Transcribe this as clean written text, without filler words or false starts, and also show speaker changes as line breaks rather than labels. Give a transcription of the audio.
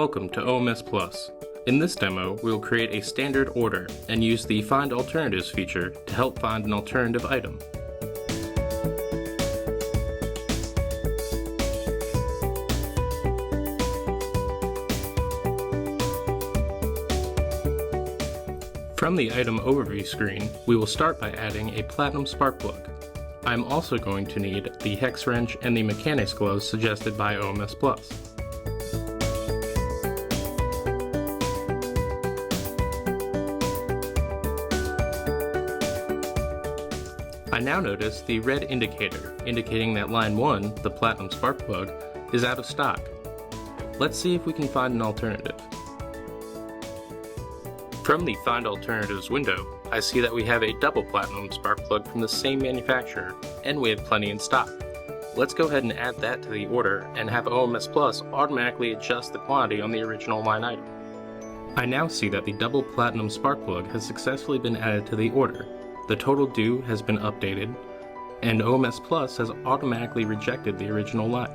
Welcome to OMS Plus. In this demo, we will create a standard order and use the Find Alternatives feature to help find an alternative item. From the Item Overview screen, we will start by adding a Platinum Spark Plug. I'm also going to need the Hex Wrench and the Mechanics Gloves suggested by OMS Plus. I now notice the red indicator, indicating that line 1, the Platinum Spark Plug, is out of stock. Let's see if we can find an alternative. From the Find Alternatives window, I see that we have a double Platinum Spark Plug from the same manufacturer, and we have plenty in stock. Let's go ahead and add that to the order and have OMS Plus automatically adjust the quantity on the original line item. I now see that the double Platinum Spark Plug has successfully been added to the order. The total due has been updated, and OMS Plus has automatically rejected the original line.